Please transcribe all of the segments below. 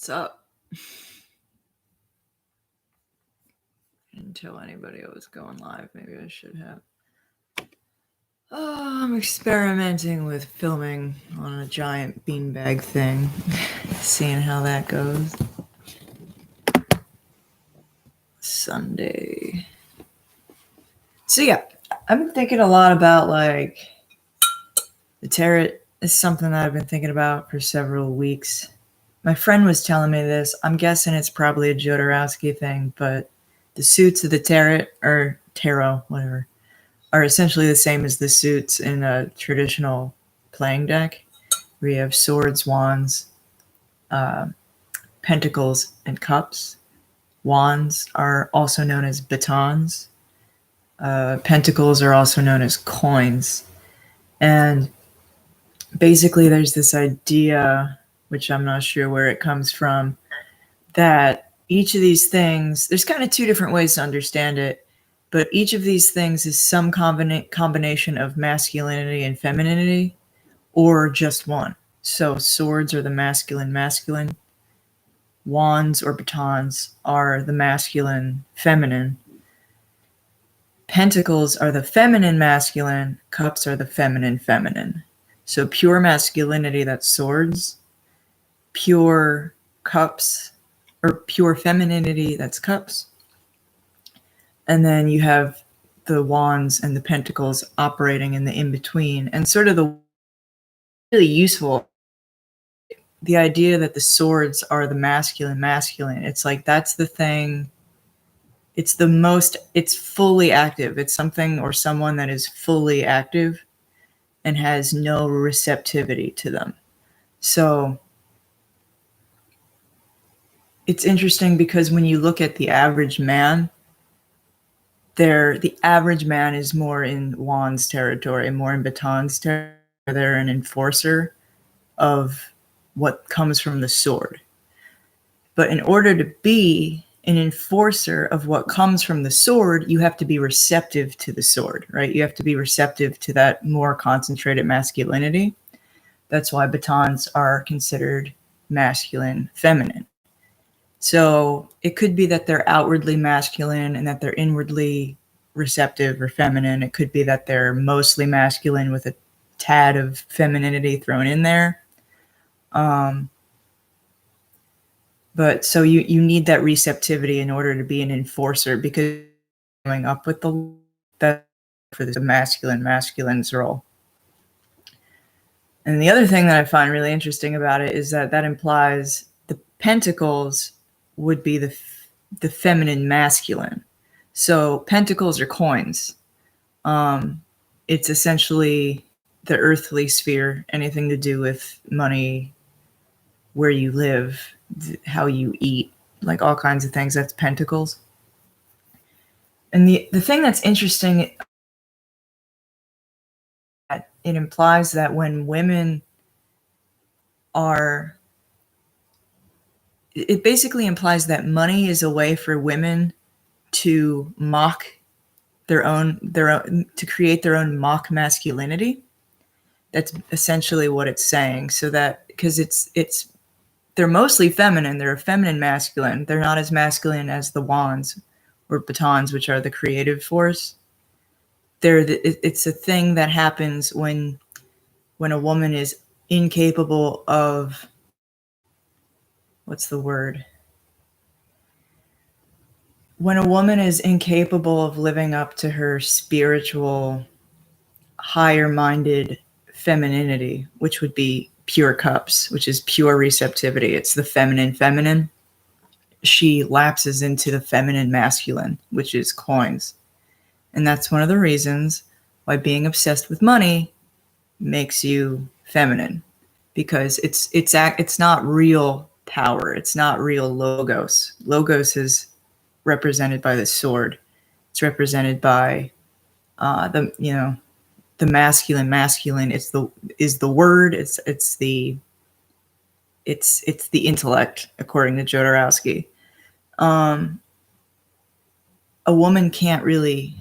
What's up? I didn't tell anybody I was going live. Maybe I should have. Oh, I'm experimenting with filming on a giant beanbag thing, seeing how that goes. Sunday. So yeah, I've been thinking a lot about like the tarot is something that I've been thinking about for several weeks. My friend was telling me this. I'm guessing it's probably a Jodorowsky thing, but the suits of the tarot, whatever, are essentially the same as the suits in a traditional playing deck, where you have swords, wands, pentacles, and cups. Wands are also known as batons. Pentacles are also known as coins. And basically there's this idea, which I'm not sure where it comes from, that each of these things, there's kind of two different ways to understand it, but each of these things is some combination of masculinity and femininity, or just one. So swords are the masculine. Wands or batons are the masculine-feminine. Pentacles are the feminine-masculine. Cups are the feminine-feminine. So pure masculinity, that's swords. Pure cups, or pure femininity, that's cups. And then you have the wands and the pentacles operating in the in-between. And sort of the really useful, the idea that the swords are the masculine. It's like that's the thing. It's fully active. It's something or someone that is fully active and has no receptivity to them. So it's interesting because when you look at the average man, the average man is more in wands territory, more in batons territory. They're an enforcer of what comes from the sword. But in order to be an enforcer of what comes from the sword, you have to be receptive to the sword, right? You have to be receptive to that more concentrated masculinity. That's why batons are considered masculine, feminine. So it could be that they're outwardly masculine and that they're inwardly receptive or feminine. It could be that they're mostly masculine with a tad of femininity thrown in there. But so you need that receptivity in order to be an enforcer, because coming up with that for the masculine's role. And the other thing that I find really interesting about it is that implies the pentacles would be the feminine masculine. So pentacles are coins. It's essentially the earthly sphere, anything to do with money, where you live, how you eat, like all kinds of things. That's pentacles. And the thing that's interesting, it implies that when women are, it basically implies that money is a way for women to mock their own to create their own mock masculinity. That's essentially what it's saying. So that, because they're mostly feminine, they're a feminine masculine. They're not as masculine as the wands or batons, which are the creative force. It's a thing that happens when a woman is incapable of, what's the word? When a woman is incapable of living up to her spiritual, higher-minded femininity, which would be pure cups, which is pure receptivity. It's the feminine. She lapses into the feminine masculine, which is coins. And that's one of the reasons why being obsessed with money makes you feminine, because it's not real power. It's not real logos. Logos is represented by the sword. It's represented by the masculine. Is the word. It's the intellect, according to Jodorowsky. A woman can't really,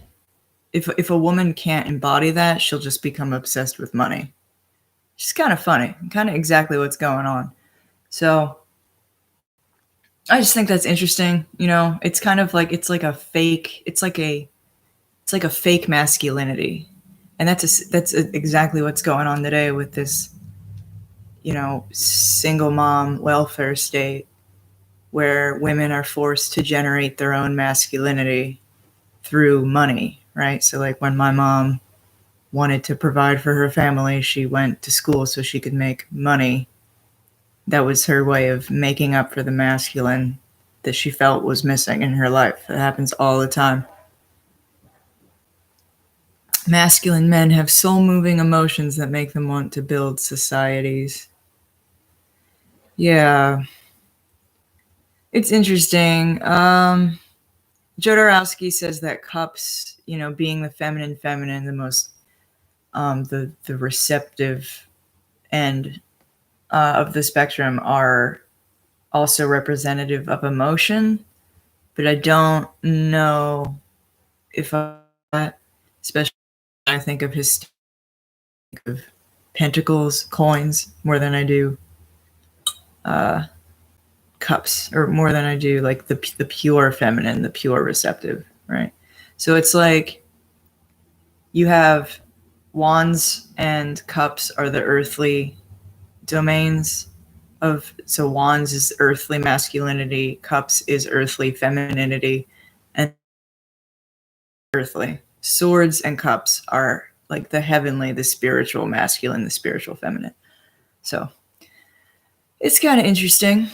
if a woman can't embody that, she'll just become obsessed with money. It's kind of funny, kind of exactly what's going on. So I just think that's interesting. You know, it's kind of like it's like a fake. It's like a fake masculinity, and that's exactly what's going on today with this, you know, single mom welfare state where women are forced to generate their own masculinity through money, right? So like when my mom wanted to provide for her family, she went to school so she could make money. That was her way of making up for the masculine that she felt was missing in her life. It happens all the time. Masculine men have soul moving emotions that make them want to build societies. Yeah, it's interesting. Jodorowsky says that cups, you know, being the feminine, the most, the receptive end of the spectrum, are also representative of emotion, but I don't know if especially when I think of his of pentacles, coins, more than I do uh, cups, or more than I do like the pure feminine, the pure receptive, right? So it's like you have wands and cups are the earthly domains of, so wands is earthly masculinity, cups is earthly femininity, and earthly swords and cups are like the heavenly, the spiritual masculine, the spiritual feminine. So it's kind of interesting,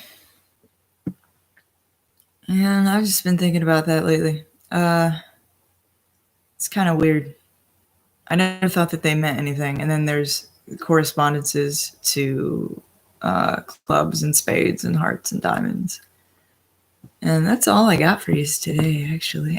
and I've just been thinking about that lately. It's kind of weird. I never thought that they meant anything, and then there's correspondences to clubs and spades and hearts and diamonds. And that's all I got for you today, actually.